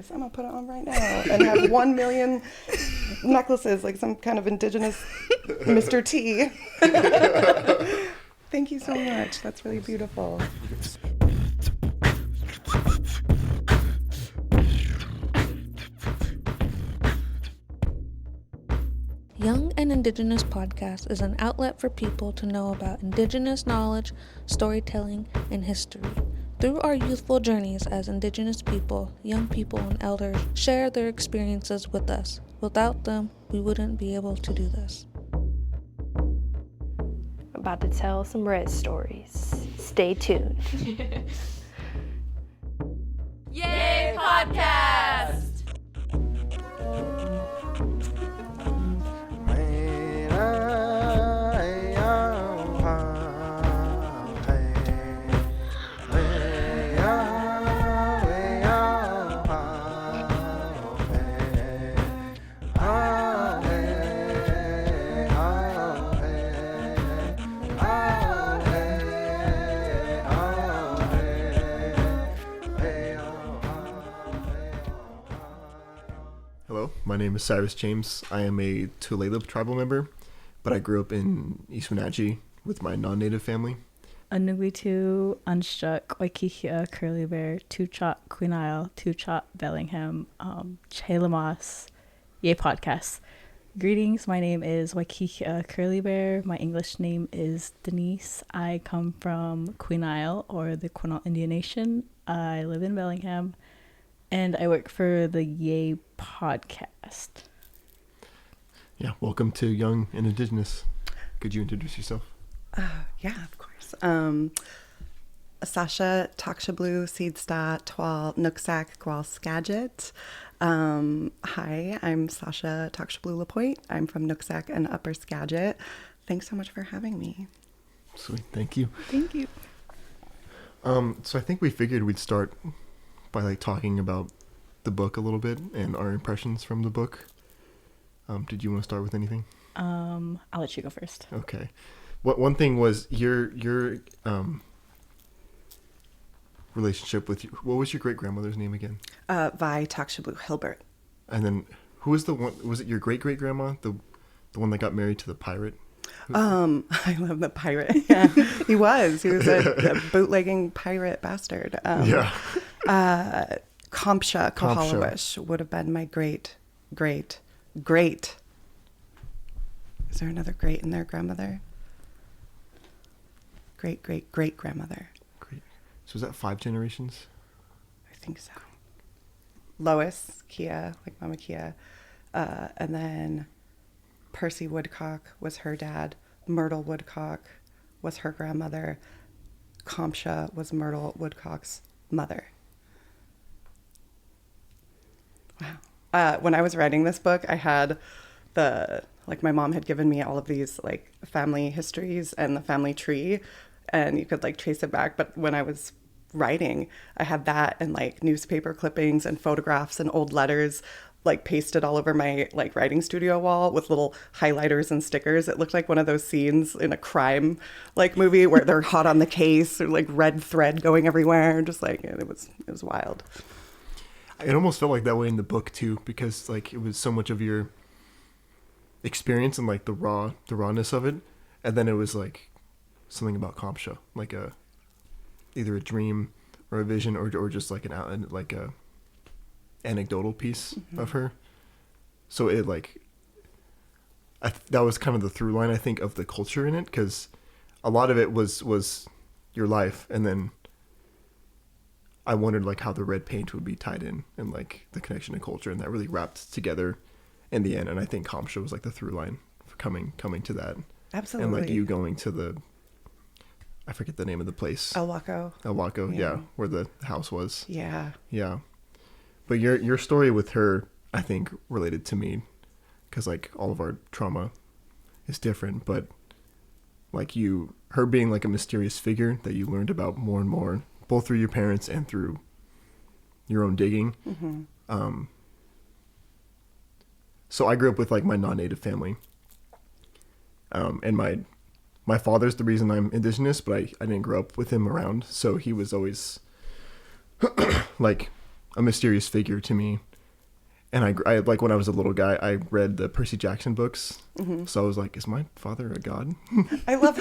this. I'm going to put it on right now and have 1 million necklaces like some kind of indigenous Mr. T. Thank you so much. That's really beautiful. Young and Indigenous Podcast is an outlet for people to know about Indigenous knowledge, storytelling, and history. Through our youthful journeys as Indigenous people, young people and elders share their experiences with us. Without them, we wouldn't be able to do this. About to tell some red stories. Stay tuned. Yay, podcast! Hello, my name is Cyrus James. I am a Tulalip tribal member, but I grew up in East Wenatchee with my non-native family. Anugitu, Unstruck, Waikihia, Curly Bear, Tuchot, Queen Isle, Tuchot, Bellingham, Chelamas, Yay Podcast. Greetings, my name is Waikihia Curly Bear. My English name is Denise. I come from Queen Isle, or the Quinault Indian Nation. I live in Bellingham, and I work for the Yay Podcast. Yeah, welcome to Young and Indigenous. Could you introduce yourself? Yeah, of course. Sasha, taqwšəblu, Seedsta, Twal, Nooksack, Gwal, Skagit. Hi, I'm Sasha, taqwšəblu, Lapointe. I'm from Nooksack and Upper Skagit. Thanks so much for having me. Sweet, thank you. Thank you. So I think we figured we'd start by talking about the book a little bit and our impressions from the book. Did you want to start with anything? I'll let you go first. Okay. One thing was your relationship with what was your great grandmother's name again? Vi taqwšəblu, Hilbert. And then who was the one? Was it your great great grandma, the one that got married to the pirate? I love the pirate. Yeah, he was a bootlegging pirate bastard. Yeah. Taqwšəblu would have been my great. Is there another great in there, grandmother? Great grandmother. Great. So is that 5 generations? I think so. Lois Kia, like Mama Kia, and then Percy Woodcock was her dad. Myrtle Woodcock was her grandmother. Taqwšəblu was Myrtle Woodcock's mother. Wow. When I was writing this book, I had my mom had given me all of these family histories and the family tree, and you could trace it back. But when I was writing, I had that and newspaper clippings and photographs and old letters pasted all over my writing studio wall with little highlighters and stickers. It looked like one of those scenes in a crime movie where they're hot on the case, or red thread going everywhere. Just it was wild. It almost felt like that way in the book too, because it was so much of your experience and the rawness of it, and then it was something about taqwšəblu, either a dream or a vision or just a anecdotal piece of her. So it that was kind of the through line, I think, of the culture in it, because a lot of it was your life, and then I wondered how the red paint would be tied in and the connection to culture, and that really wrapped together in the end. And I think taqwšəblu was the through line for coming to that. Absolutely. And you going to I forget the name of the place. El Waco, yeah, where the house was. Yeah. But your story with her, I think, related to me, because all of our trauma is different, but her being a mysterious figure that you learned about more and more, both through your parents and through your own digging. Mm-hmm. So I grew up with my non-native family, and my father's the reason I'm Indigenous, but I didn't grow up with him around, so he was always a mysterious figure to me. And I like when I was a little guy, I read the Percy Jackson books. Mm-hmm. So I was like, is my father a god? I love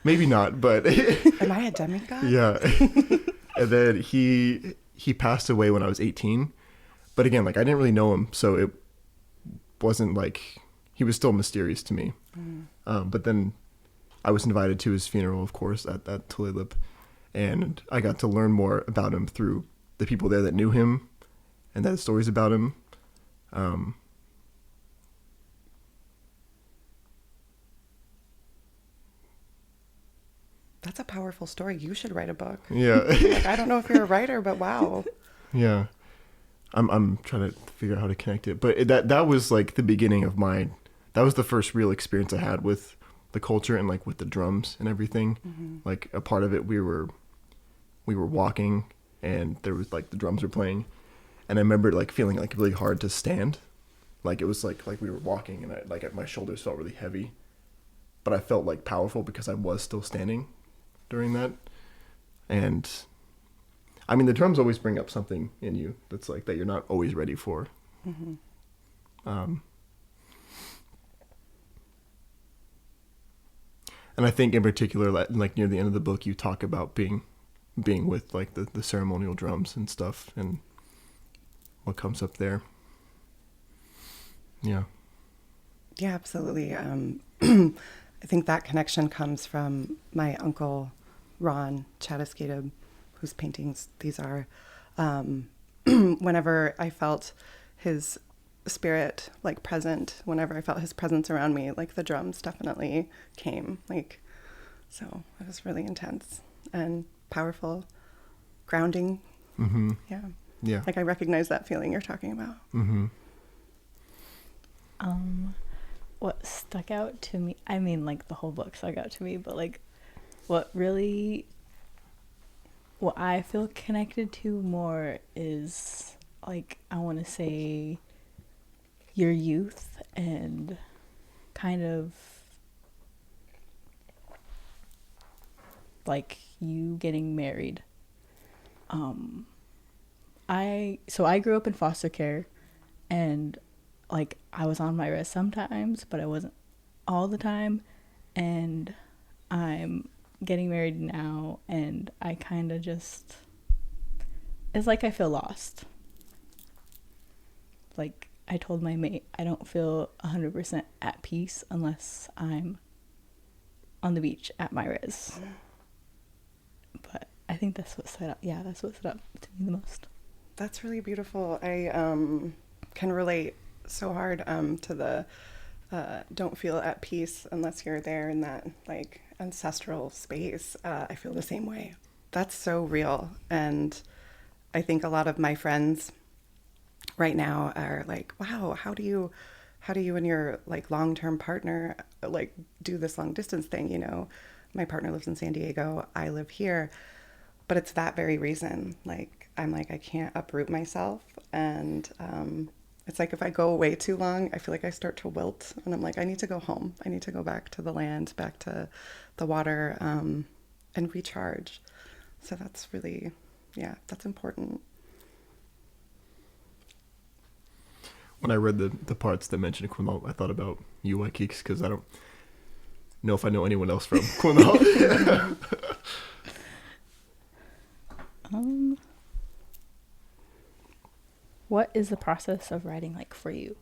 Maybe not, but am I a demigod? Yeah. And then he passed away when I was 18. But again, like I didn't really know him, so it wasn't like, he was still mysterious to me. But then I was invited to his funeral, of course, at Tulelip, and I got to learn more about him through the people there that knew him and that had stories about him. That's a powerful story. You should write a book. Yeah. Like, I don't know if you're a writer, but wow. Yeah. I'm trying to figure out how to connect it. But that was like the beginning of that was the first real experience I had with the culture and like with the drums and everything. Mm-hmm. Like a part of it, we were walking and there was like the drums were playing. And I remember like feeling like really hard to stand. Like it was like we were walking and my shoulders felt really heavy. But I felt like powerful because I was still standing during that. And I mean, the drums always bring up something in you that's like that you're not always ready for. Mm-hmm. And I think in particular, like near the end of the book, you talk about being with like the ceremonial drums and stuff and what comes up there. Yeah. Yeah, absolutely. I think that connection comes from my uncle, Ron Chattiscated, whose paintings these are. Whenever I felt his spirit like present, whenever I felt his presence around me, like the drums definitely came. Like, so it was really intense and powerful, grounding. Mm-hmm. Yeah. Yeah. Like I recognize that feeling you're talking about. Mm-hmm. What stuck out to me, I mean, like the whole book stuck out to me, but like what I feel connected to more is like, I want to say your youth and kind of like you getting married. I grew up in foster care, and like I was on my res sometimes, but I wasn't all the time. And I'm getting married now, and I kind of just, it's like I feel lost. Like I told my mate, I don't feel 100% at peace unless I'm on the beach at my res. But I think that's what stood up. Yeah, that's what stood up to me the most. That's really beautiful. I can relate so hard to the don't feel at peace unless you're there in that like ancestral space. I feel the same way. That's so real. And I think a lot of my friends right now are like, wow, how do you and your like long-term partner like do this long distance thing? You know, my partner lives in San Diego, I live here, but it's that very reason. Like I'm like, I can't uproot myself, and it's like if I go away too long, I feel like I start to wilt, and I'm like, I need to go home. I need to go back to the land, back to the water, and recharge. So that's really, yeah, that's important. When I read the parts that mentioned Quinault, I thought about you, Waikiki, because I don't know if I know anyone else from Quinault. What is the process of writing like for you?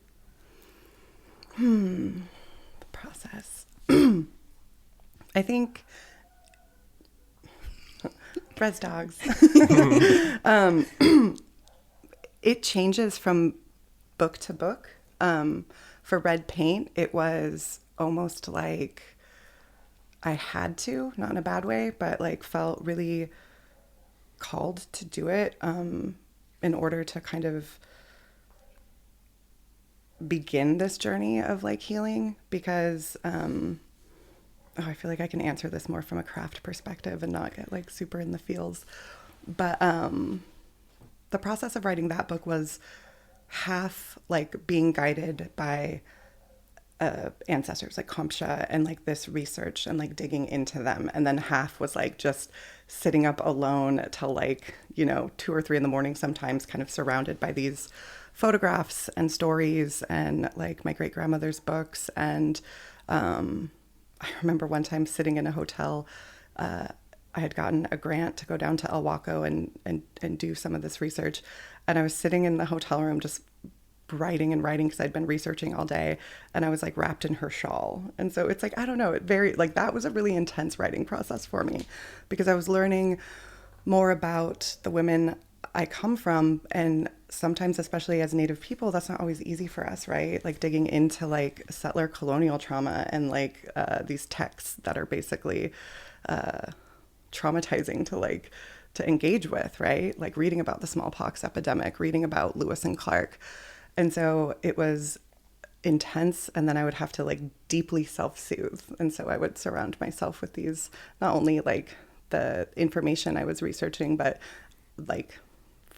The process. I think res dogs. It changes from book to book. For Red Paint, it was almost like I had to, not in a bad way, but like felt really called to do it in order to kind of begin this journey of like healing, because I feel like I can answer this more from a craft perspective and not get like super in the feels. But the process of writing that book was half like being guided by ancestors, like taqwšəblu, and like this research and like digging into them. And then half was like just sitting up alone till like, 2 or 3 in the morning sometimes, kind of surrounded by these photographs and stories and like my great grandmother's books. And I remember one time sitting in a hotel, I had gotten a grant to go down to El Waco and do some of this research. And I was sitting in the hotel room just writing because I'd been researching all day, and I was like wrapped in her shawl. And so it's like, I don't know, that was a really intense writing process for me, because I was learning more about the women I come from. And sometimes, especially as Native people, that's not always easy for us, right? Like digging into like settler colonial trauma and like these texts that are basically traumatizing to engage with, right? Like reading about the smallpox epidemic, reading about Lewis and Clark. And so it was intense, and then I would have to like deeply self-soothe. And so I would surround myself with these, not only like the information I was researching, but like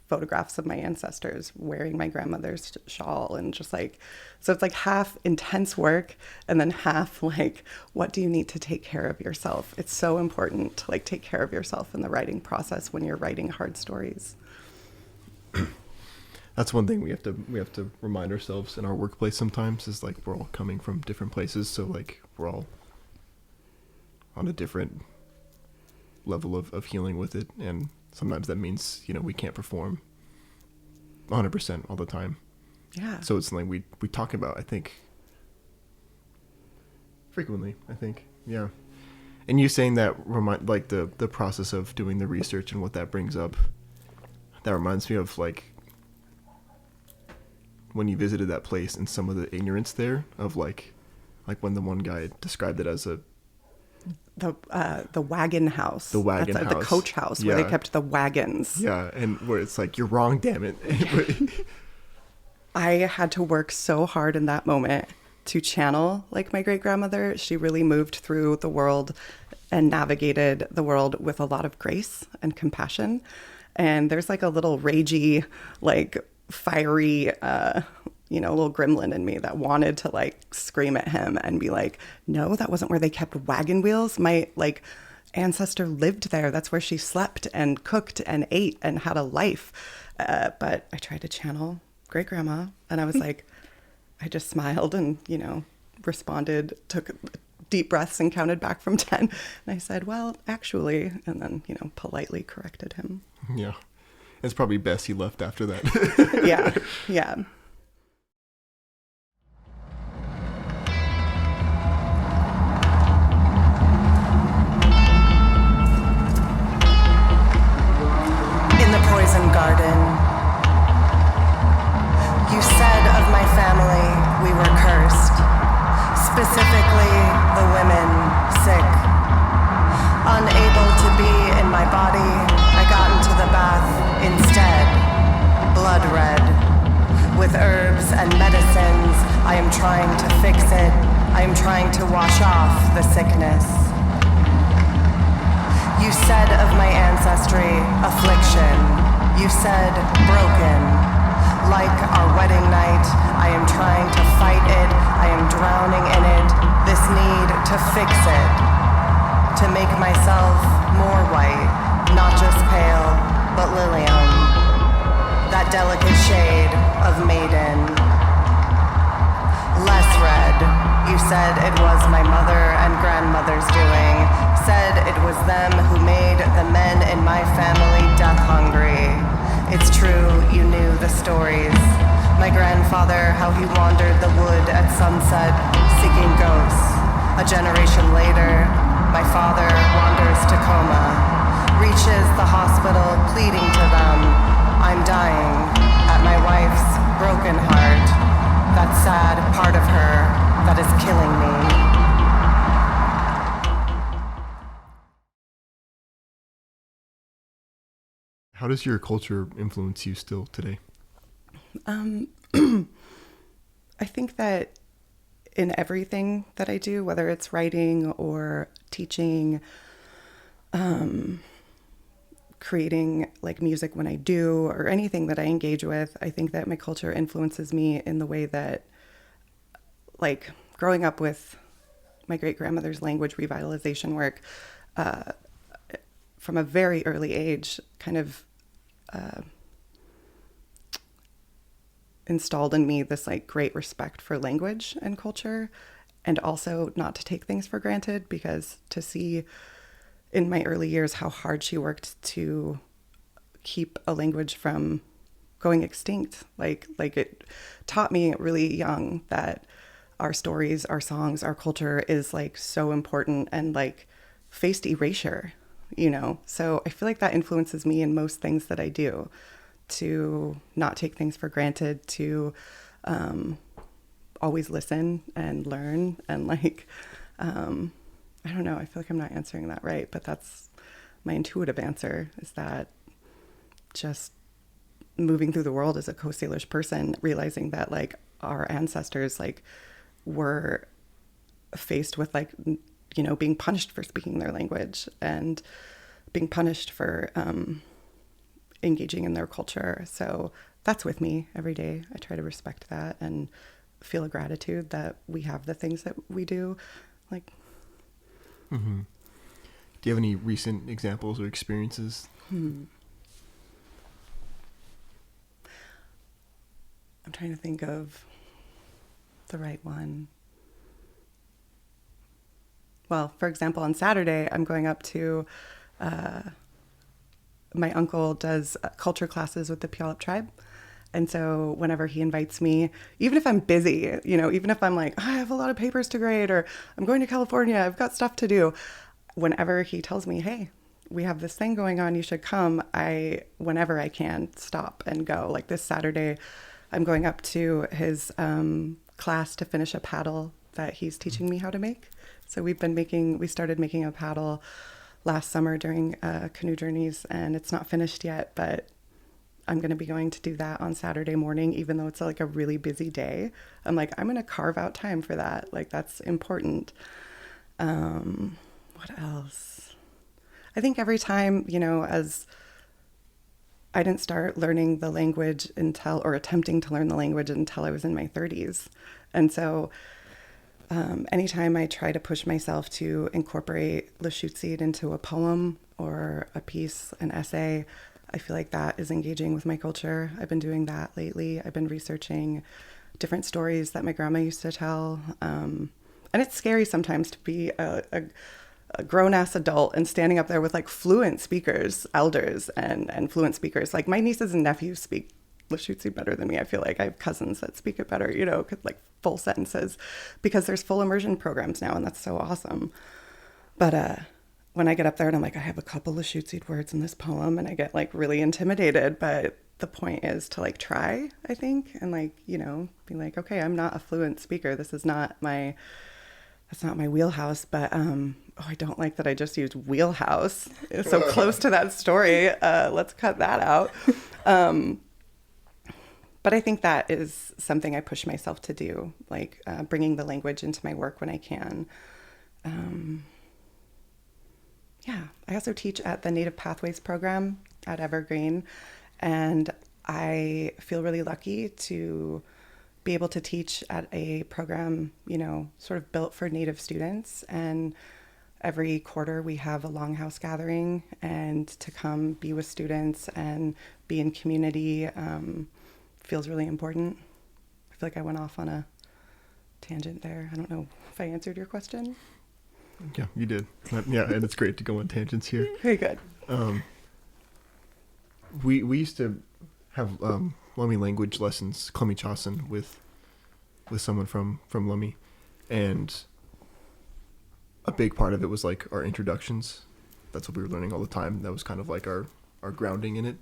photographs of my ancestors wearing my grandmother's shawl, and just like, so it's like half intense work and then half like, what do you need to take care of yourself? It's so important to like take care of yourself in the writing process when you're writing hard stories. That's one thing we have to remind ourselves in our workplace sometimes, is like we're all coming from different places, so like we're all on a different level of healing with it, and sometimes that means we can't perform 100% all the time. Yeah. So it's something we talk about, I think, frequently. I think, yeah. And you saying that remind like the process of doing the research and what that brings up. That reminds me of like when you visited that place and some of the ignorance there of like when the one guy described it as the wagon house. The wagon house. The coach house where they kept the wagons. Yeah, and where it's like, you're wrong, damn it. I had to work so hard in that moment to channel like my great grandmother. She really moved through the world and navigated the world with a lot of grace and compassion. And there's like a little ragey, like fiery, little gremlin in me that wanted to like scream at him and be like, no, that wasn't where they kept wagon wheels. My like ancestor lived there. That's where she slept and cooked and ate and had a life. But I tried to channel great grandma, and I was like, I just smiled and, responded, took deep breaths and counted back from 10. And I said, well, actually, and then, politely corrected him. Yeah. It's probably best he left after that. Yeah. Yeah. In the poison garden, you said of my family we were cursed, specifically the women sick. Unable to be in my body, I got into the bath instead, blood red. With herbs and medicines, I am trying to fix it. I am trying to wash off the sickness. You said of my ancestry, affliction. You said broken. Like our wedding night, I am trying to fight it. I am drowning in it. This need to fix it. To make myself more white, not just pale, but Lilium. That delicate shade of maiden. Less red. You said it was my mother and grandmother's doing. Said it was them who made the men in my family death hungry. It's true, you knew the stories. My grandfather, how he wandered the wood at sunset, seeking ghosts. A generation later, my father wanders Tacoma, reaches the hospital pleading to them, I'm dying, at my wife's broken heart, that sad part of her that is killing me. How does your culture influence you still today? I think that in everything that I do, whether it's writing or teaching, creating like music when I do, or anything that I engage with, I think that my culture influences me in the way that like growing up with my great-grandmother's language revitalization work, from a very early age, kind of installed in me this like great respect for language and culture, and also not to take things for granted, because to see in my early years how hard she worked to keep a language from going extinct. Like it taught me really young that our stories, our songs, our culture is like so important and like faced erasure, you know? So I feel like that influences me in most things that I do, to not take things for granted, to always listen and learn, and like, I don't know, I feel like I'm not answering that right, but that's my intuitive answer, is that just moving through the world as a Coast Salish person, realizing that like our ancestors like were faced with like, you know, being punished for speaking their language and being punished for engaging in their culture. So that's with me every day. I try to respect that and feel a gratitude that we have the things that we do. Like, mm-hmm. Do you have any recent examples or experiences? I'm trying to think of the right one. Well, for example, on Saturday, I'm going up to, my uncle does culture classes with the Puyallup tribe. And so whenever he invites me, even if I'm busy, you know, even if I'm like, I have a lot of papers to grade, or I'm going to California, I've got stuff to do. Whenever he tells me, hey, we have this thing going on, you should come, whenever I can, stop and go. Like this Saturday, I'm going up to his class to finish a paddle that he's teaching me how to make. So we started making a paddle last summer during canoe journeys, and it's not finished yet, but I'm going to be going to do that on Saturday morning, even though it's like a really busy day. I'm like, I'm going to carve out time for that. Like, that's important. What else? I think every time, you know, as I didn't start learning the language or attempting to learn the language until I was in my 30s. And so anytime I try to push myself to incorporate Lushootseed into a poem or a piece, an essay, I feel like that is engaging with my culture. I've been doing that lately. I've been researching different stories that my grandma used to tell. And it's scary sometimes to be a grown-ass adult and standing up there with like fluent speakers, elders and fluent speakers. Like my nieces and nephews speak Lushootseed better than me. I feel like I have cousins that speak it better, you know, like full sentences, because there's full immersion programs now, and that's so awesome. But when I get up there and I'm like, I have a couple of Lushootseed words in this poem, and I get like really intimidated, but the point is to like try, I think, and like, you know, be like, okay, I'm not a fluent speaker. That's not my wheelhouse, but I don't like that I just used wheelhouse. It's so close to that story. Let's cut that out. But I think that is something I push myself to do, like bringing the language into my work when I can. Yeah, I also teach at the Native Pathways program at Evergreen, and I feel really lucky to be able to teach at a program, you know, sort of built for Native students. And every quarter we have a longhouse gathering, and to come be with students and be in community feels really important. I feel like I went off on a tangent there. I don't know if I answered your question. Yeah, you did. Yeah, and it's great to go on tangents here. Very good. We used to have Lummi language lessons, Klami with someone from Lummi, and a big part of it was like our introductions. That's what we were learning all the time. That was kind of like our grounding in it.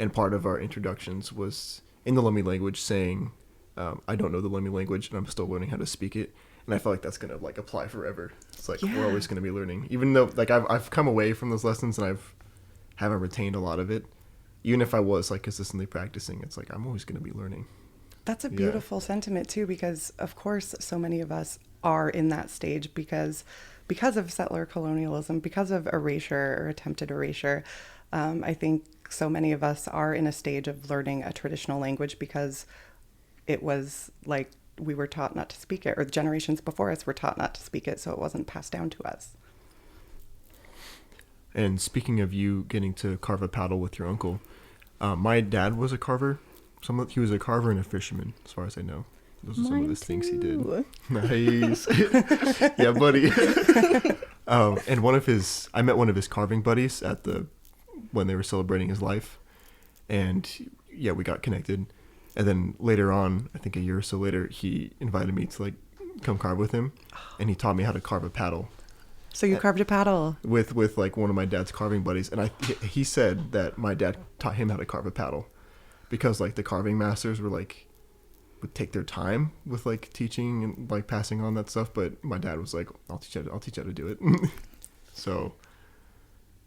And part of our introductions was in the Lummi language saying, I don't know the Lummi language and I'm still learning how to speak it. And I feel like that's going to like apply forever. It's like, we're always going to be learning, even though like I've come away from those lessons and haven't retained a lot of it. Even if I was like consistently practicing, it's like, I'm always going to be learning. That's a beautiful sentiment too, because of course, so many of us are in that stage because of settler colonialism, because of erasure or attempted erasure. I think so many of us are in a stage of learning a traditional language because it was like we were taught not to speak it, or the generations before us were taught not to speak it, so it wasn't passed down to us. And speaking of you getting to carve a paddle with your uncle, my dad was a carver. He was a carver and a fisherman, as far as I know. Those are some of the things he did. Nice. Yeah, buddy. And I met one of his carving buddies when they were celebrating his life. And yeah, we got connected. And then later on, I think a year or so later, he invited me to like come carve with him. And he taught me how to carve a paddle. So you carved a paddle? With like one of my dad's carving buddies. And he said that my dad taught him how to carve a paddle. Because like the carving masters would take their time with like teaching and like passing on that stuff, but my dad was like, I'll teach you how to do it. So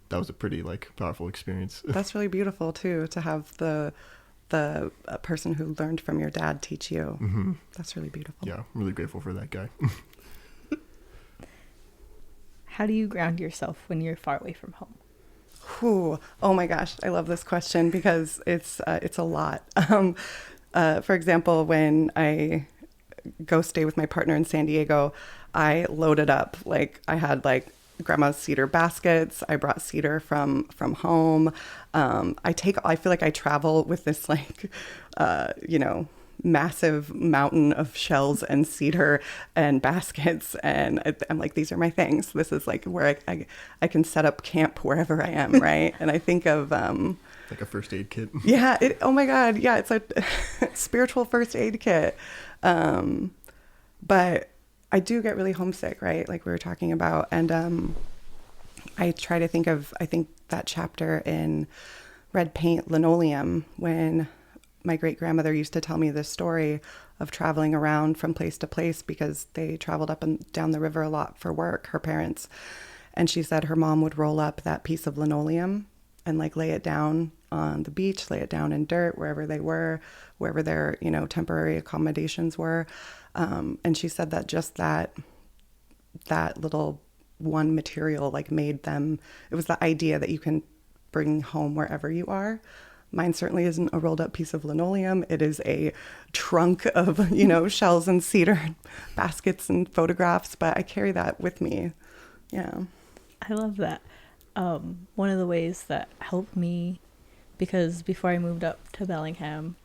that was a pretty like powerful experience. That's really beautiful too, to have the person who learned from your dad teach you. Mm-hmm. That's really beautiful. Yeah, I'm really grateful for that guy. How do you ground yourself when you're far away from home? Whew. Oh my gosh, I love this question because it's a lot. For example, when I go stay with my partner in San Diego, I loaded up. Like I had like grandma's cedar baskets. I brought cedar from home. I feel like I travel with this like, massive mountain of shells and cedar and baskets. And I'm like, these are my things. This is like where I can set up camp wherever I am. Right. And I think of, like a first aid kit. Yeah. Oh my God. Yeah. It's a spiritual first aid kit. But I do get really homesick, right? Like we were talking about. And I try to think that chapter in Red Paint Linoleum, when my great grandmother used to tell me this story of traveling around from place to place because they traveled up and down the river a lot for work, her parents. And she said her mom would roll up that piece of linoleum and like lay it down on the beach, lay it down in dirt, wherever they were, wherever their, temporary accommodations were. And she said that just that little one material like made them, it was the idea that you can bring home wherever you are. Mine certainly isn't a rolled up piece of linoleum. It is a trunk of, shells and cedar, baskets and photographs, but I carry that with me. Yeah. I love that. One of the ways that helped me, because before I moved up to Bellingham,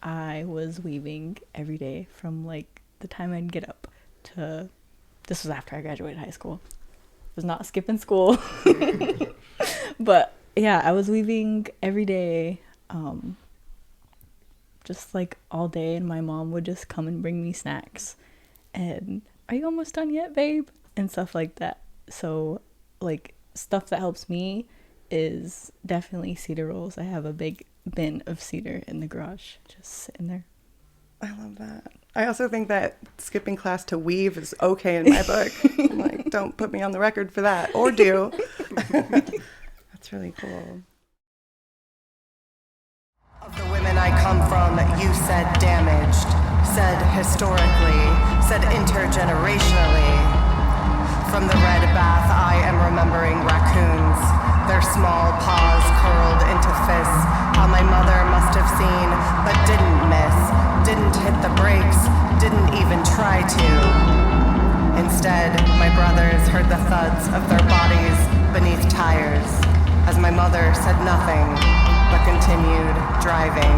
I was weaving every day from like the time I'd get up to, this was after I graduated high school. I was not skipping school, but yeah, I was weaving every day, just like all day, and my mom would just come and bring me snacks and, are you almost done yet, babe? And stuff like that. So like stuff that helps me is definitely cedar rolls. I have a big bin of cedar in the garage, just sitting there. I love that. I also think that skipping class to weave is okay in my book. I'm like, don't put me on the record for that, or do. That's really cool. Of the women I come from, you said damaged, said historically, said intergenerationally. From the red bath, I am remembering raccoons, their small paws curled into fists, how my mother must have seen, but didn't miss, didn't hit the brakes, didn't even try to. Instead, my brothers heard the thuds of their bodies beneath tires, as my mother said nothing, but continued driving.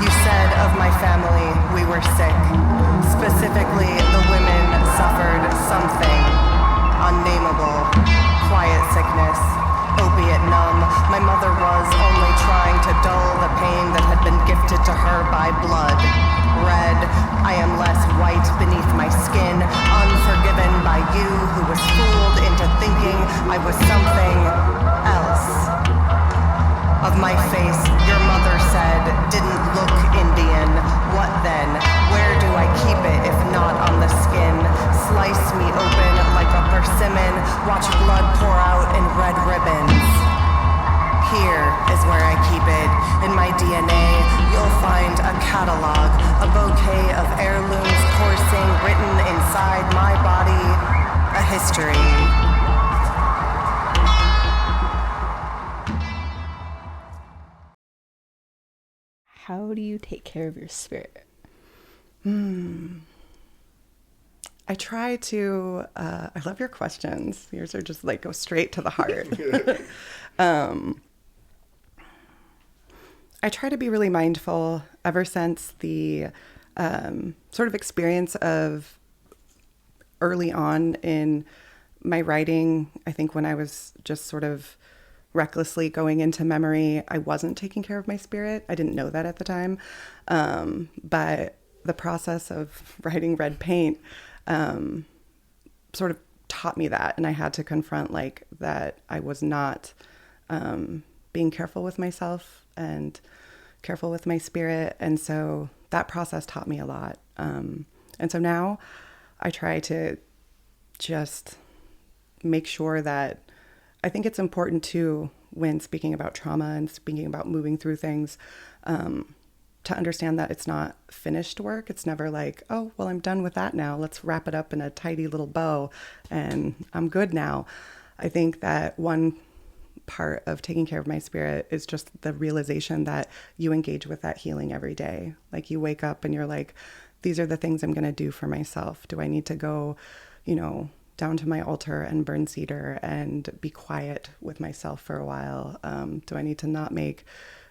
You said of my family we were sick. Specifically, the women suffered something unnameable, quiet sickness, opiate numb. My mother was only trying to dull the pain that had been gifted to her by blood. Red, I am less white beneath my skin, unforgiven by you who was fooled into thinking I was something else. Of my face, your mother said, didn't look Indian. What then? Where do I keep it if not on the skin? Slice me open like a persimmon, watch blood pour out in red ribbons. Here is where I keep it. In my DNA, you'll find a catalog, a bouquet of heirlooms coursing, written inside my body, a history. How do you take care of your spirit? I try to, I love your questions. Yours are just like go straight to the heart. I try to be really mindful ever since the sort of experience of early on in my writing. I think when I was just sort of recklessly going into memory, I wasn't taking care of my spirit. I didn't know that at the time. But the process of writing Red Paint sort of taught me that. And I had to confront like that I was not being careful with myself and careful with my spirit. And so that process taught me a lot. And so now I try to just make sure that I think it's important too, when speaking about trauma and speaking about moving through things, to understand that it's not finished work. It's never like, oh, well, I'm done with that now. Let's wrap it up in a tidy little bow and I'm good now. I think that one part of taking care of my spirit is just the realization that you engage with that healing every day. Like you wake up and you're like, these are the things I'm going to do for myself. Do I need to go, down to my altar and burn cedar and be quiet with myself for a while? Do I need to not make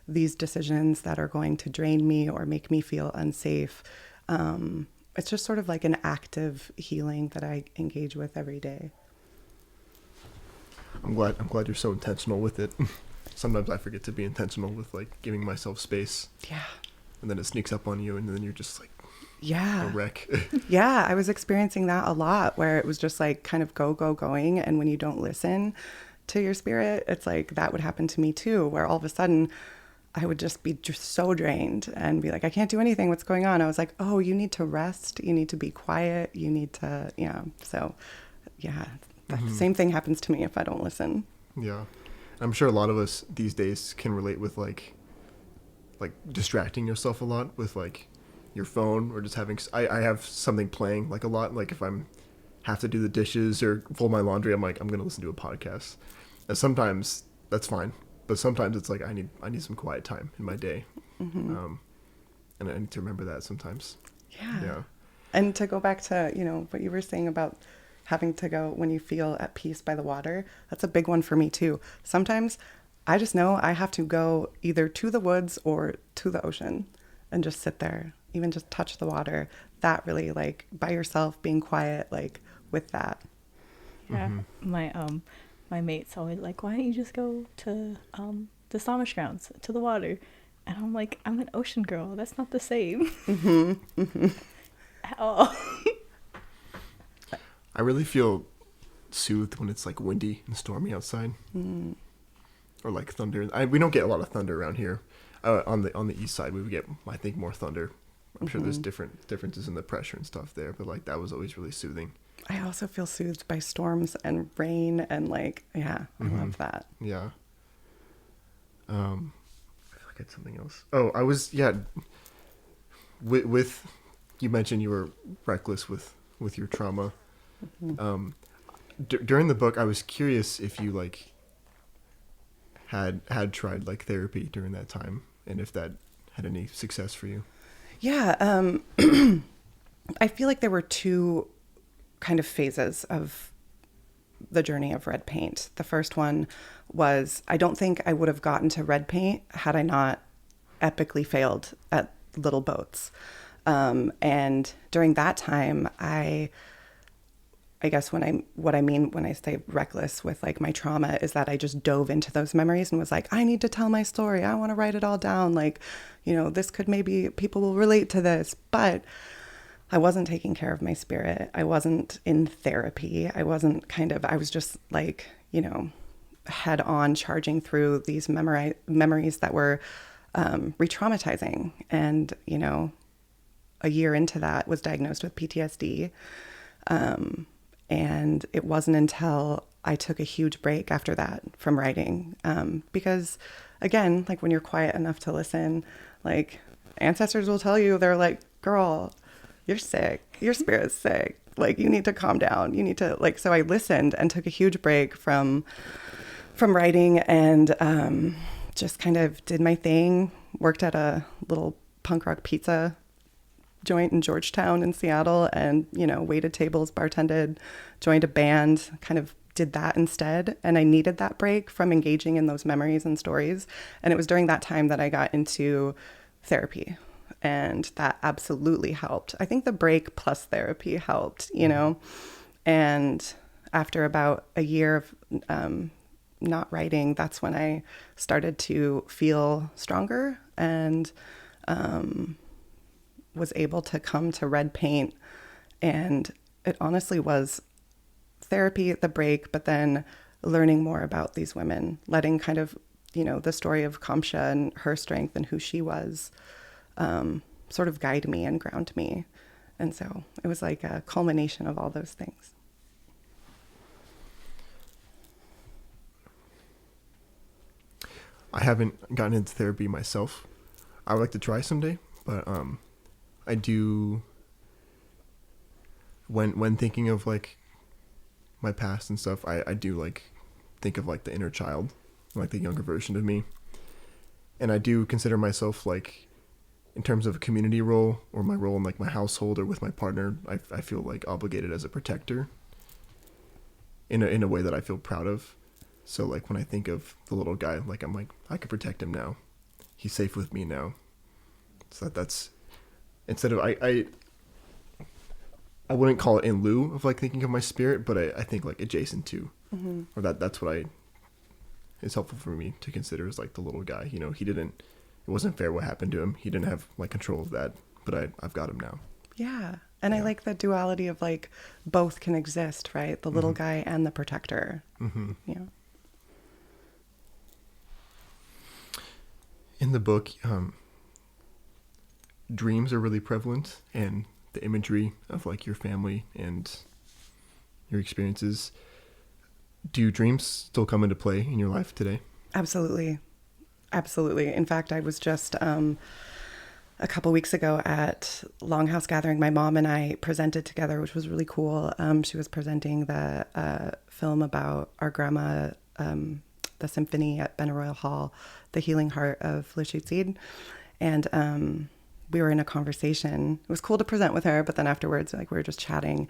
these decisions that are going to drain me or make me feel unsafe? It's just sort of like an active healing that I engage with every day. I'm glad you're so intentional with it. Sometimes I forget to be intentional with like giving myself space. Yeah. And then it sneaks up on you and then you're just like, yeah, a wreck. Yeah, I was experiencing that a lot, where it was just like kind of going. And when you don't listen to your spirit, it's like that would happen to me too, where all of a sudden I would just be just so drained and be like, I can't do anything. What's going on? I was like, oh, you need to rest. You need to be quiet. You need to, So yeah, the same thing happens to me if I don't listen. Yeah. I'm sure a lot of us these days can relate with like distracting yourself a lot with like your phone or just having, I have something playing like a lot. Like if I'm have to do the dishes or fold my laundry, I'm like, I'm going to listen to a podcast. And sometimes that's fine. But sometimes it's like, I need some quiet time in my day. And I need to remember that sometimes. Yeah. And to go back to, what you were saying about having to go when you feel at peace by the water, that's a big one for me too. Sometimes I just know I have to go either to the woods or to the ocean and just sit there, even just touch the water. That really, like, by yourself, being quiet, like, with that. Yeah. My mate's always like, why don't you just go to the Samish grounds, to the water? And I'm like, I'm an ocean girl. That's not the same. At all. I really feel soothed when it's like windy and stormy outside. Or like thunder. We don't get a lot of thunder around here. On the east side, we would get, I think, more thunder. I'm sure there's differences in the pressure and stuff there, but like that was always really soothing. I also feel soothed by storms and rain and like, I love that. Yeah. I feel like I had something else. Oh, I was, with you mentioned you were reckless with your trauma. During the book, I was curious if you like had tried like therapy during that time and if that had any success for you. Yeah. I feel like there were two kind of phases of the journey of Red Paint. The first one was, I don't think I would have gotten to Red Paint had I not epically failed at Little Boats. And during that time, I guess what I mean when I say reckless with like my trauma is that I just dove into those memories and was like, I need to tell my story. I want to write it all down. Like, this could maybe people will relate to this, but I wasn't taking care of my spirit. I wasn't in therapy. I was just like, head on charging through these memories that were re-traumatizing. And, a year into that was diagnosed with PTSD. And it wasn't until I took a huge break after that from writing. Because again, like when you're quiet enough to listen, like ancestors will tell you, they're like, girl, you're sick. Your spirit's sick. Like you need to calm down. You need to so I listened and took a huge break from writing and just kind of did my thing, worked at a little punk rock pizza joint in Georgetown in Seattle and, you know, waited tables, bartended, joined a band, kind of did that instead. And I needed that break from engaging in those memories and stories. And it was during that time that I got into therapy. And that absolutely helped. I think the break plus therapy helped, you know. And after about a year of not writing, that's when I started to feel stronger and was able to come to Red Paint. And it honestly was therapy at the break, but then learning more about these women, letting kind of, you know, the story of taqwšəblu and her strength and who she was sort of guide me and ground me. And so it was like a culmination of all those things. I haven't gotten into therapy myself. I would like to try someday, but I do, when thinking of like my past and stuff, I do like think of like the inner child, like the younger version of me. And I do consider myself like, in terms of a community role or my role in like my household or with my partner, I feel like obligated as a protector in a way that I feel proud of. So like when I think of the little guy, like I'm like, I could protect him now. He's safe with me now. So that's, instead of, I wouldn't call it in lieu of like thinking of my spirit, but I think like adjacent to, or that's what it's helpful for me to consider as like the little guy. You know, it wasn't fair what happened to him. He didn't have like control of that, but I've got him now. Yeah. And I like the duality of like both can exist, right? The little guy and the protector. Yeah. In the book, dreams are really prevalent, and the imagery of like your family and your experiences. Do dreams still come into play in your life today? Absolutely. Absolutely. In fact, I was just a couple weeks ago at Longhouse Gathering. My mom and I presented together, which was really cool. She was presenting the film about our grandma, the symphony at Benaroya Hall, The Healing Heart of Lashutseed. And we were in a conversation. It was cool to present with her, but then afterwards, like, we were just chatting,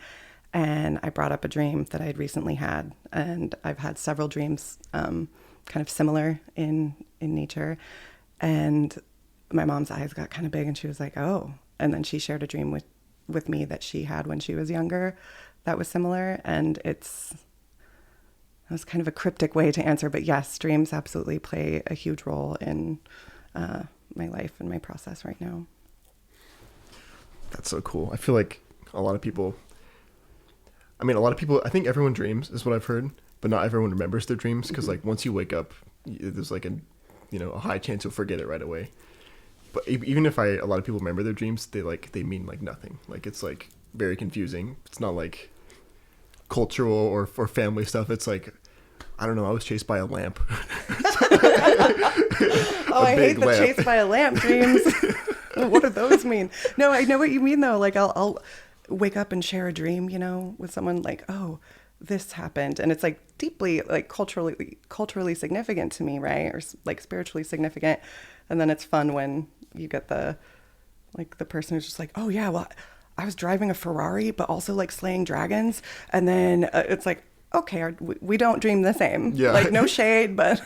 and I brought up a dream that I had recently had. And I've had several dreams kind of similar in nature. And my mom's eyes got kind of big, and she was like, oh. And then she shared a dream with me that she had when she was younger that was similar. And it was kind of a cryptic way to answer, but yes, dreams absolutely play a huge role in my life and my process right now. That's so cool. I feel like a lot of people, I think everyone dreams is what I've heard, but not everyone remembers their dreams, because like once you wake up, there's like a high chance you'll forget it right away. But even if a lot of people remember their dreams, they mean like nothing. Like it's like very confusing. It's not like cultural or for family stuff. It's like, I don't know, I was chased by a lamp. I hate the chased by a lamp dreams. What do those mean? No, I know what you mean though. Like I'll wake up and share a dream, you know, with someone, like, oh, this happened, and it's like deeply like culturally significant to me, right? Or like spiritually significant. And then it's fun when you get the person who's just like, oh yeah, well, I was driving a Ferrari, but also like slaying dragons. And then it's like, okay, we don't dream the same. Yeah. Like no shade, but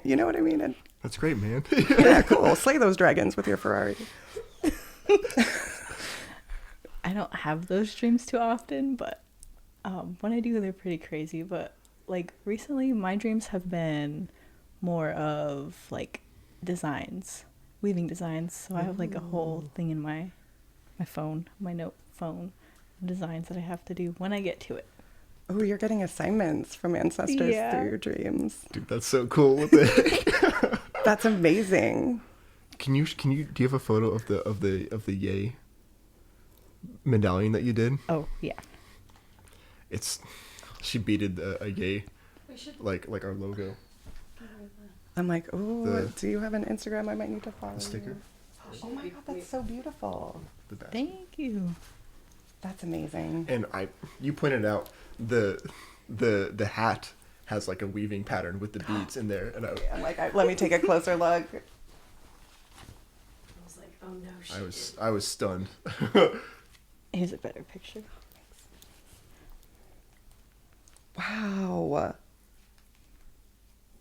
you know what I mean? And, that's great, man. yeah, cool. Slay those dragons with your Ferrari. I don't have those dreams too often, but when I do, they're pretty crazy. But like recently, my dreams have been more of like designs, weaving designs. So I have like a whole thing in my phone, my note phone, designs that I have to do when I get to it. Oh, you're getting assignments from ancestors through your dreams. Dude, that's so cool. That's amazing. Do you have a photo of the yay medallion that you did? Oh yeah. She beaded a yay, like our logo. I'm like, oh, do you have an Instagram? I might need to follow The sticker. you. Oh my God, that's so beautiful. The best. Thank you. That's amazing. And you pointed out the hat has like a weaving pattern with the beads in there, and I'm like, let me take a closer look. I was like, Oh no, I was stunned. Here's a better picture. Wow.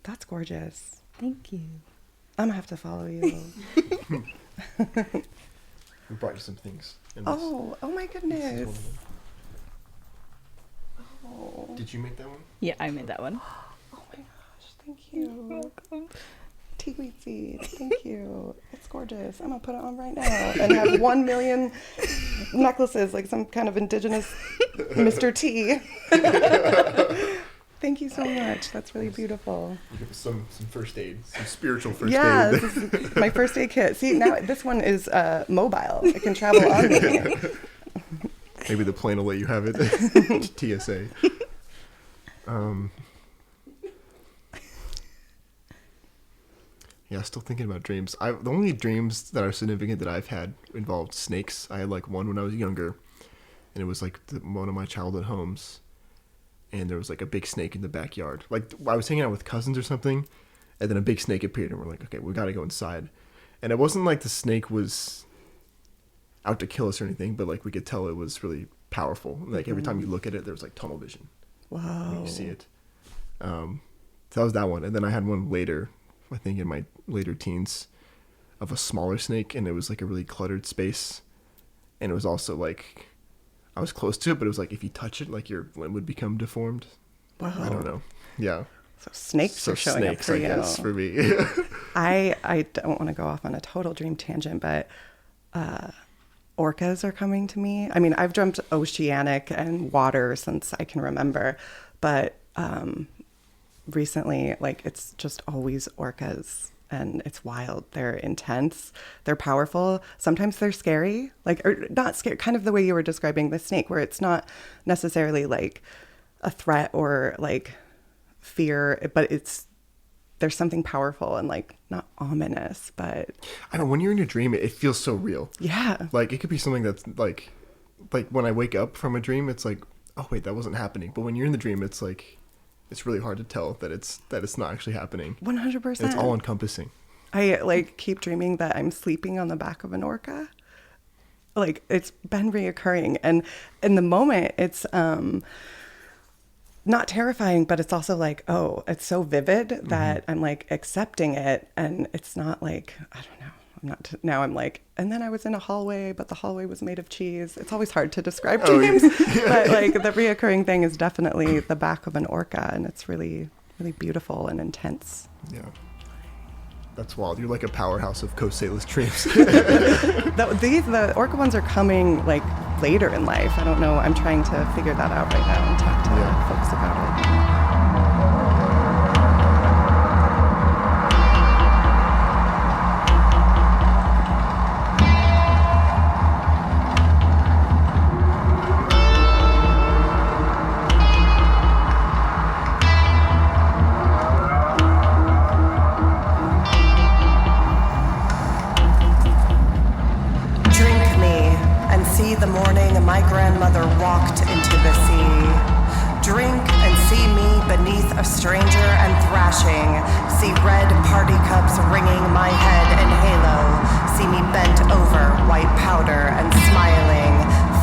That's gorgeous. Thank you. I'm gonna have to follow you. We brought you some things. Oh my This is goodness. one of them. Oh. Did you make that one? Yeah, I made that one. Oh my gosh, thank you. Welcome. Teaweed seed, thank you. It's gorgeous. I'm gonna put it on right now and have 1 million necklaces like some kind of indigenous Mr. T. Thank you so much. That's really beautiful. You give us some first aid, some spiritual first Yeah, aid. this is my first aid kit. See, now this one is mobile. It can travel on me. Maybe the plane will let you have it. TSA. Yeah, still thinking about dreams. The only dreams that are significant that I've had involved snakes. I had like one when I was younger, and it was like one of my childhood homes, and there was like a big snake in the backyard. Like I was hanging out with cousins or something, and then a big snake appeared, and we're like, okay, we gotta go inside. And it wasn't like the snake was out to kill us or anything, but like we could tell it was really powerful. Like every time you look at it, there was like tunnel vision. Wow. When you see it. So that was that one, and then I had one later, I think in my later teens, of a smaller snake, and it was like a really cluttered space, and it was also like I was close to it, but it was like if you touch it, like your limb would become deformed. Wow. I don't know. Yeah. So snakes are showing up for I you. guess, for me. I don't want to go off on a total dream tangent, but orcas are coming to me. I mean, I've dreamt oceanic and water since I can remember, but recently, like, it's just always orcas, and it's wild. They're intense. They're powerful. Sometimes they're scary, like, or not scary, kind of the way you were describing the snake, where it's not necessarily like a threat or like fear, but there's something powerful and like not ominous, but I don't know, when you're in your dream, it feels so real. yeah. Like it could be something that's like when I wake up from a dream, it's like, oh wait, that wasn't happening. But when you're in the dream, it's like, it's really hard to tell that it's not actually happening. 100%. And it's all encompassing. I like keep dreaming that I'm sleeping on the back of an orca. Like it's been reoccurring, and in the moment it's not terrifying, but it's also like, oh, it's so vivid that I'm like accepting it, and it's not like, I don't know. Now I'm like, and then I was in a hallway, but the hallway was made of cheese. It's always hard to describe dreams, but like the reoccurring thing is definitely the back of an orca, and it's really, really beautiful and intense. Yeah. That's wild. You're like a powerhouse of Coast Salish dreams. The orca ones are coming like later in life. I don't know. I'm trying to figure that out right now and talk to folks about it. The morning my grandmother walked into the sea. Drink and see me beneath a stranger and thrashing. See red party cups ringing my head in halo. See me bent over, white powder and smiling.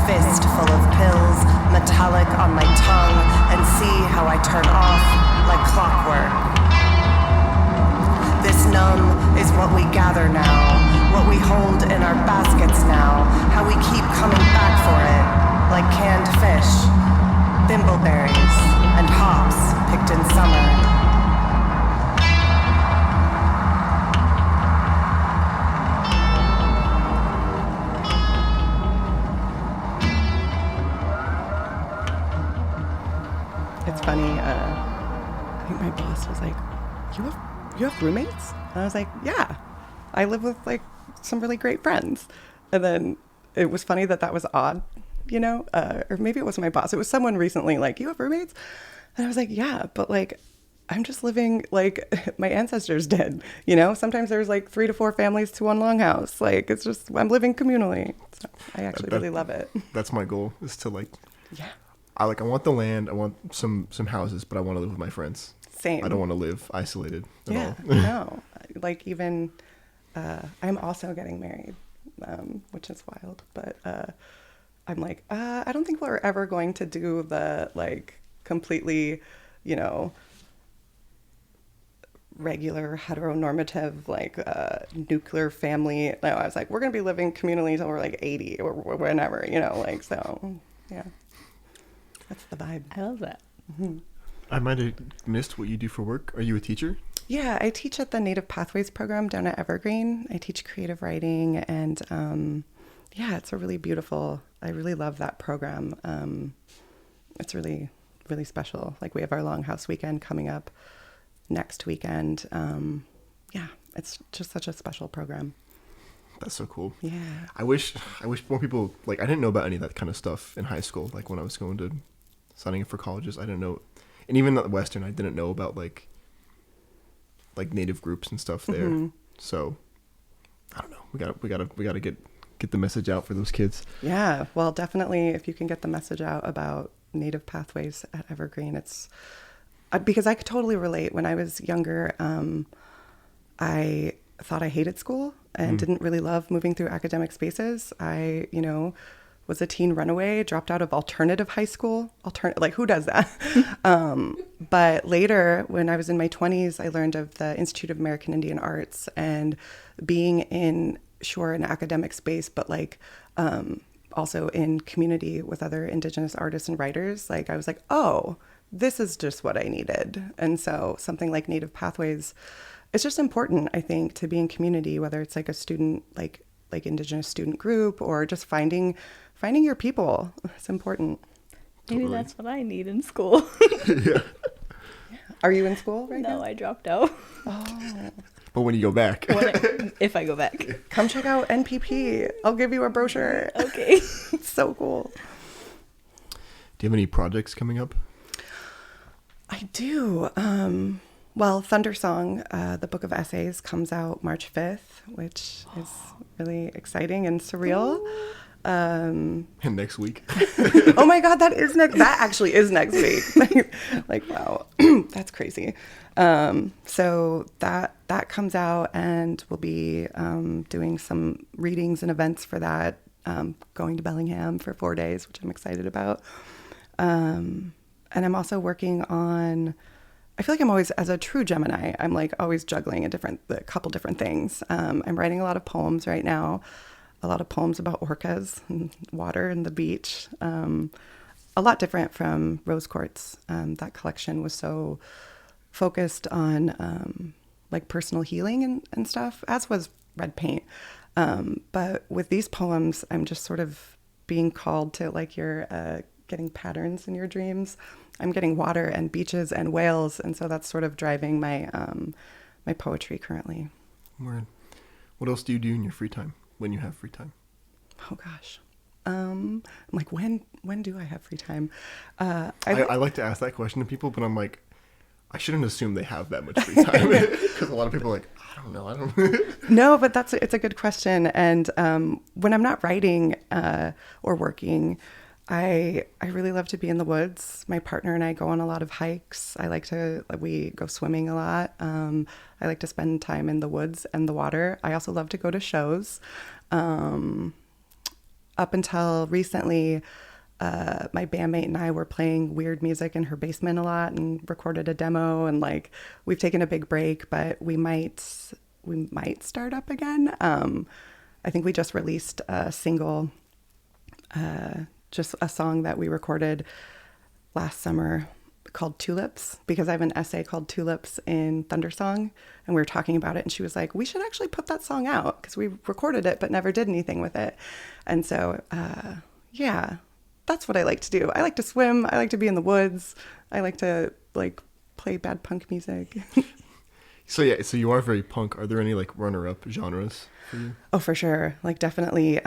Fist full of pills, metallic on my tongue, and see how I turn off like clockwork. This numb is what we gather now, what we hold in our baskets now, how we keep coming back for it, like canned fish, thimbleberries, and hops picked in summer. It's funny, I think my boss was like, you have roommates? And I was like, yeah, I live with like some really great friends. And then it was funny that was odd, you know, or maybe it wasn't my boss. It was someone recently like, you have roommates? And I was like, yeah, but like, I'm just living like my ancestors did, you know? Sometimes there's like 3 to 4 families to one longhouse. Like, it's just, I'm living communally. So I actually really love it. That's my goal, is to like, Yeah. I want the land, I want some houses, but I want to live with my friends. Same. I don't want to live isolated at all. No, like even I'm also getting married which is wild. But I'm like, I don't think we're ever going to do the like completely, you know, regular heteronormative like nuclear family. No, I was like, we're gonna be living communally till we're like 80 or whenever, you know, like, so yeah, that's the vibe. I love that. Mm-hmm. I might have missed what you do for work. Are you a teacher? Yeah, I teach at the Native Pathways program down at Evergreen. I teach creative writing, and yeah, it's a really beautiful, I really love that program. It's really, really special. Like, we have our Longhouse weekend coming up next weekend. Yeah, it's just such a special program. That's so cool. Yeah. I wish more people, like, I didn't know about any of that kind of stuff in high school. Like, when I was going to signing up for colleges, I didn't know, and even at Western, I didn't know about like Native groups and stuff there. Mm-hmm. So I don't know. We gotta get the message out for those kids. Yeah. Well, definitely, if you can get the message out about Native Pathways at Evergreen, it's because I could totally relate. When I was younger, I thought I hated school and didn't really love moving through academic spaces. I, you know, was a teen runaway, dropped out of alternative high school. Like, who does that? But later, when I was in my 20s, I learned of the Institute of American Indian Arts, and being in, an academic space, but like also in community with other Indigenous artists and writers. Like, I was like, oh, this is just what I needed. And so something like Native Pathways, it's just important, I think, to be in community, whether it's like a student, like Indigenous student group, or just finding your people. It's important. Maybe that's what I need in school. Yeah. Are you in school right now? No, I dropped out. Oh. But when you go back. If I go back. Come check out NPP. I'll give you a brochure. Okay. It's so cool. Do you have any projects coming up? I do. Well, Thunder Song, the book of essays, comes out March 5th, which is really exciting and surreal. And next week. Oh my God, that actually is next week. Like, wow, that's crazy. So that comes out, and we'll be doing some readings and events for that, going to Bellingham for 4 days, which I'm excited about. And I'm also working on, I feel like I'm always, as a true Gemini, I'm like always juggling a couple different things. I'm writing a lot of poems right now, a lot of poems about orcas and water and the beach. A lot different from Rose Quartz. That collection was so focused on like personal healing and stuff, as was Red Paint. But with these poems, I'm just sort of being called to, like, you're getting patterns in your dreams. I'm getting water and beaches and whales, and so that's sort of driving my my poetry currently. Word. What else do you do in your free time, when you have free time? Oh gosh, I'm like, when do I have free time? I like to ask that question to people, but I'm like, I shouldn't assume they have that much free time, because a lot of people are like, I don't know. No, but it's a good question. And when I'm not writing or working, I really love to be in the woods. My partner and I go on a lot of hikes. We go swimming a lot. I like to spend time in the woods and the water. I also love to go to shows. Up until recently, my bandmate and I were playing weird music in her basement a lot and recorded a demo, and like, we've taken a big break, but we might start up again. I think we just released a single, just a song that we recorded last summer called Tulips, because I have an essay called Tulips in Thunder Song, and we were talking about it, and she was like, we should actually put that song out, because we recorded it but never did anything with it. And so yeah, that's what I like to do. I like to swim. I like to be in the woods. I like to like play bad punk music. So you are very punk. Are there any like runner-up genres for you? Oh, for sure. Like, definitely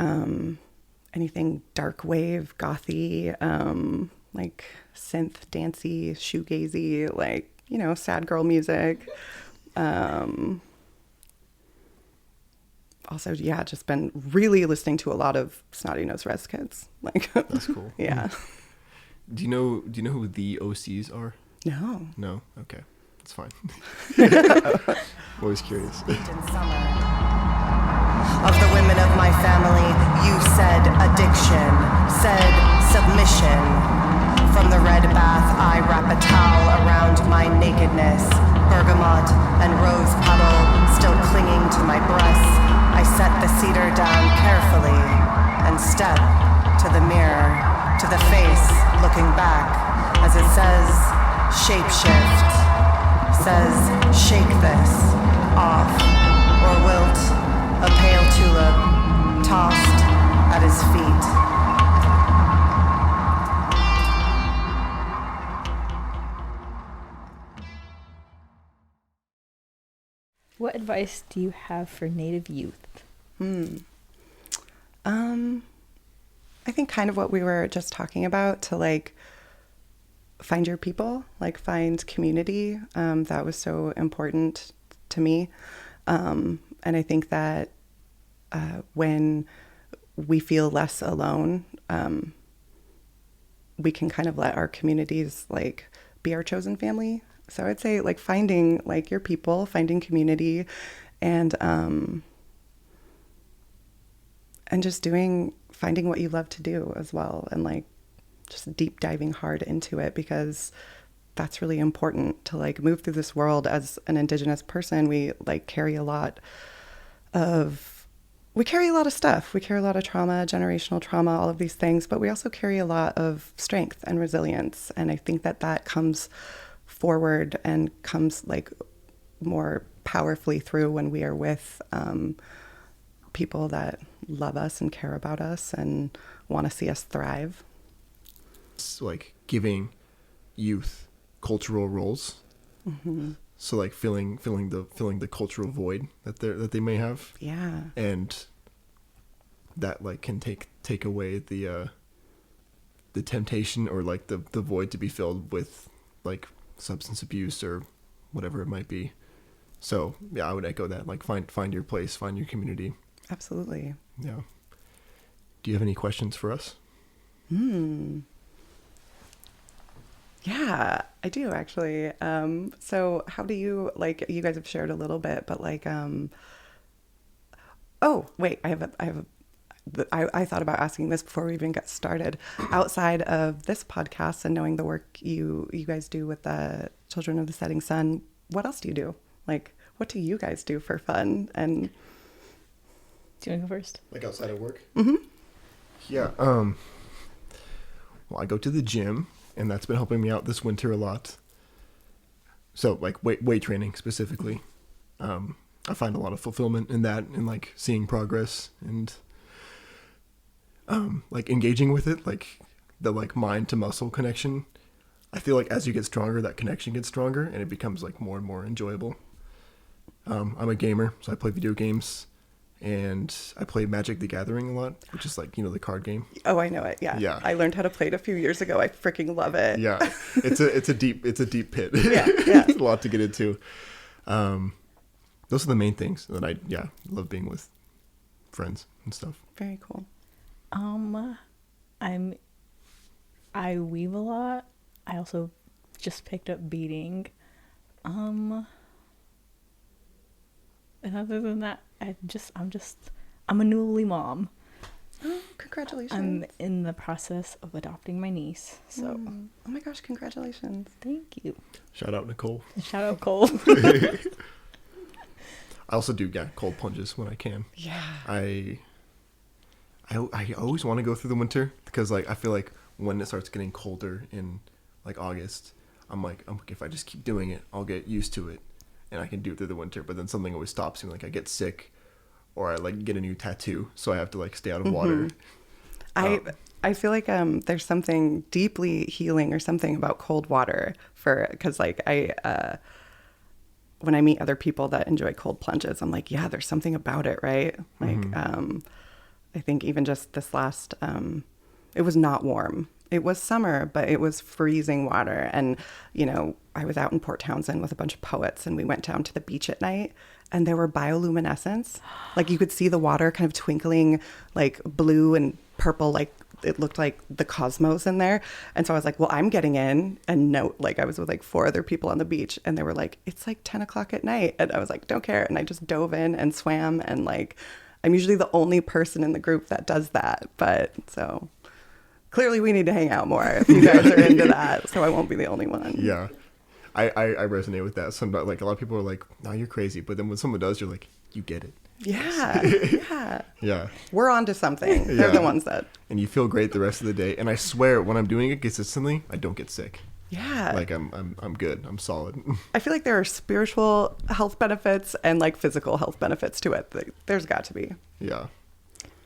anything dark wave, gothy, like synth, dancey, shoegazy, like, you know, sad girl music. Also, yeah, just been really listening to a lot of Snotty Nose Res Kids. Like, that's cool. Yeah. Do you know who the OCs are? No. No? Okay. That's fine. Always curious. In summer. Of the women of my family, you said addiction, said submission. From the red bath, I wrap a towel around my nakedness. Bergamot and rose petal still clinging to my breasts. I set the cedar down carefully and step to the mirror, to the face looking back, as it says, shapeshift, says, shake this off, or wilt a pale tulip tossed at his feet. What advice do you have for Native youth? I think kind of what we were just talking about, to like find your people, like find community. That was so important to me. And I think that when we feel less alone, we can kind of let our communities like be our chosen family. So I'd say like finding like your people, finding community, and just finding what you love to do as well, and like just deep diving hard into it, because that's really important to like move through this world as an Indigenous person. We like carry a lot of stuff. We carry a lot of trauma, generational trauma, all of these things, but we also carry a lot of strength and resilience. And I think that comes forward and comes like more powerfully through when we are with people that love us and care about us and want to see us thrive. It's like giving youth cultural roles. Mm-hmm. So like filling the cultural void that they may have. Yeah. And that like can take away the temptation, or like the void to be filled with like substance abuse or whatever it might be. So yeah, I would echo that. Like find your place, find your community. Absolutely. Yeah. Do you have any questions for us? Yeah, I do actually. So how do you, like, you guys have shared a little bit, but like, oh wait, I thought about asking this before we even got started. Outside of this podcast and knowing the work you guys do with the Children of the Setting Sun, what else do you do? Like, what do you guys do for fun? And do you want to go first? Like outside of work? Mm-hmm. Yeah. Well, I go to the gym, and that's been helping me out this winter a lot. So like weight training specifically. I find a lot of fulfillment in that, and like seeing progress and like engaging with it, like the like mind to muscle connection. I feel like as you get stronger, that connection gets stronger, and it becomes like more and more enjoyable. I'm a gamer, so I play video games, and I play Magic the Gathering a lot, which is like, the card game. Oh, I know it. Yeah. Yeah. I learned how to play it a few years ago. I freaking love it. Yeah. It's a deep pit. Yeah. Yeah. It's a lot to get into. Those are the main things that I love being with friends and stuff. Very cool. I weave a lot. I also just picked up beading. And other than that, I'm a newly mom. Oh, congratulations. I'm in the process of adopting my niece. So oh my gosh, congratulations. Thank you. Shout out Nicole. Shout out Cole. I also do cold plunges when I can. Yeah. I always want to go through the winter, because like I feel like when it starts getting colder in like August, I'm like, if I just keep doing it, I'll get used to it and I can do it through the winter. But then something always stops me, like I get sick, or I like get a new tattoo, so I have to like stay out of water. I feel like there's something deeply healing or something about cold water, because like when I meet other people that enjoy cold plunges, I'm like, yeah, there's something about it, right? Like I think even just this last it was not warm. It was summer, but it was freezing water. And, I was out in Port Townsend with a bunch of poets, and we went down to the beach at night, and there were bioluminescence. Like you could see the water kind of twinkling like blue and purple, like it looked like the cosmos in there. And so I was like, well, I'm getting in. And I was with like 4 other people on the beach, and they were like, it's like 10 o'clock at night. And I was like, don't care. And I just dove in and swam, and like, I'm usually the only person in the group that does that. But so clearly we need to hang out more if you guys are into that, so I won't be the only one. Yeah. I resonate with that. Sometimes, like, a lot of people are like, no, you're crazy. But then when someone does, you're like, you get it. Yeah. Yeah. Yeah. We're onto something. They're the ones that. And you feel great the rest of the day. And I swear, when I'm doing it consistently, I don't get sick. Yeah. Like, I'm good. I'm solid. I feel like there are spiritual health benefits and like physical health benefits to it. There's got to be. Yeah.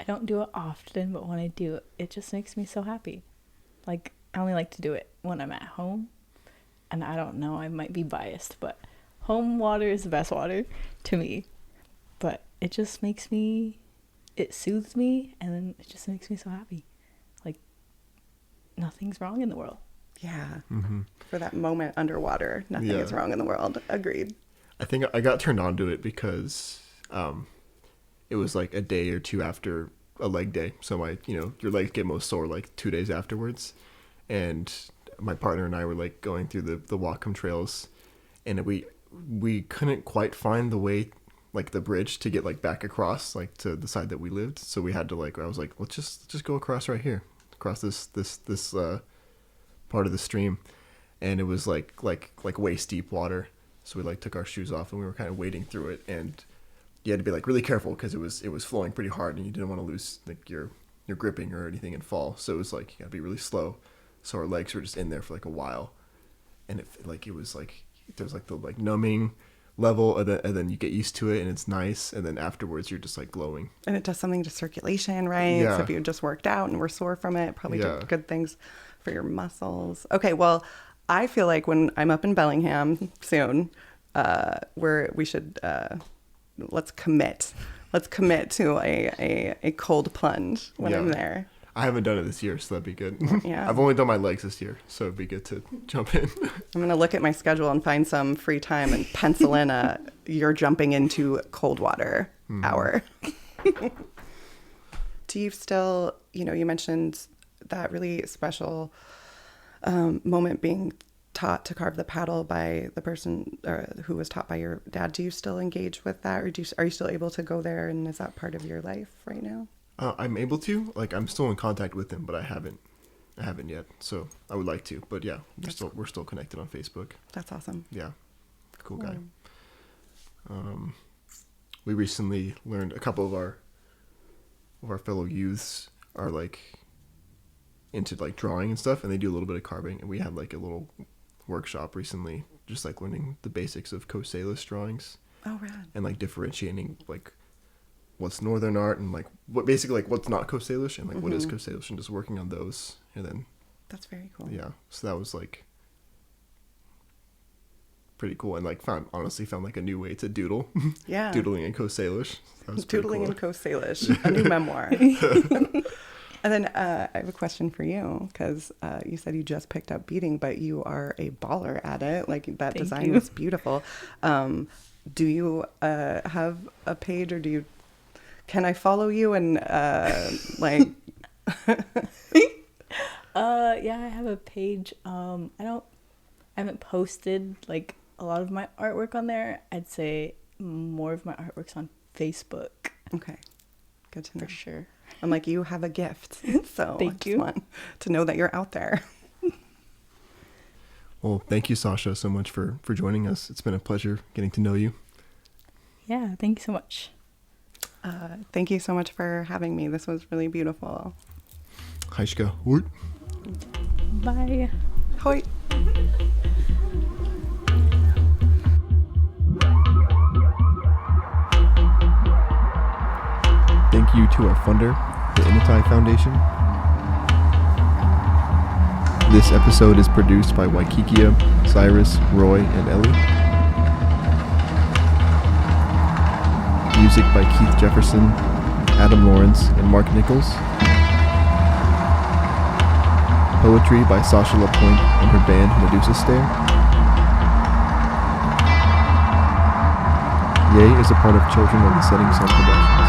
I don't do it often, but when I do, it just makes me so happy. Like, I only like to do it when I'm at home. And I don't know, I might be biased, but home water is the best water to me. But it just makes me, it soothes me, and then it just makes me so happy. Like, nothing's wrong in the world. Yeah. Mm-hmm. For that moment underwater, nothing is wrong in the world. Agreed. I think I got turned on to it because it was like a day or two after a leg day. So your legs get most sore like 2 days afterwards. And my partner and I were like going through the Whatcom trails, and we couldn't quite find the way, like the bridge to get like back across like to the side that we lived. So we had to I was like, let's just go across right here, across this part of the stream. And it was like waist deep water. So we like took our shoes off and we were kind of wading through it, and you had to be like really careful because it was flowing pretty hard and you didn't want to lose like your gripping or anything and fall. So it was like you gotta be really slow. So our legs were just in there for like a while, and it was like there's like the like numbing level, and then you get used to it and it's nice, and then afterwards you're just like glowing. And it does something to circulation, right? Yeah. So if you just worked out and were sore from it, probably did good things for your muscles. Okay, well, I feel like when I'm up in Bellingham soon, we should let's commit to a cold plunge when I'm there. I haven't done it this year, so that'd be good. Yeah. I've only done my legs this year, so it'd be good to jump in. I'm going to look at my schedule and find some free time and pencil in you're jumping into cold water hour. Do you still, you mentioned that really special moment being taught to carve the paddle by the person who was taught by your dad. Do you still engage with that, or are you still able to go there, and is that part of your life right now? I'm able to, like, I'm still in contact with him, but I haven't yet. So I would like to, but yeah, we're still connected on Facebook. That's awesome. Yeah, cool guy. We recently learned a couple of our fellow youths are like into like drawing and stuff, and they do a little bit of carving. And we had like a little workshop recently, just like learning the basics of Coast Salish drawings. Oh, rad. And like differentiating like what's Northern art and like what basically like what's not Coast Salish and like what is Coast Salish, and just working on those. And then that's very cool. Yeah, so that was like pretty cool, and like found like a new way to doodle. Yeah, doodling in Coast Salish. Doodling in Coast Salish, a new memoir. And then I have a question for you, because you said you just picked up beading, but you are a baller at it. Like, that design was beautiful. Do you have a page, or can I follow you and like? Yeah, I have a page. I haven't posted like a lot of my artwork on there. I'd say more of my artwork's on Facebook. Okay, good to know. For sure. I'm like, you have a gift, so Thank you. I just want to know that you're out there. Well, thank you, Sasha, so much for joining us. It's been a pleasure getting to know you. Yeah, thank you so much. Thank you so much for having me. This was really beautiful. Heischka. Bye. Hoi. Thank you to our funder, the Inatai Foundation. This episode is produced by Waikikia, Cyrus, Roy, and Ellie. Music by Keith Jefferson, Adam Lawrence, and Mark Nichols. Poetry by Sasha Lapointe and her band Medusa Stare. Yay is a part of Children of the Setting Sun production.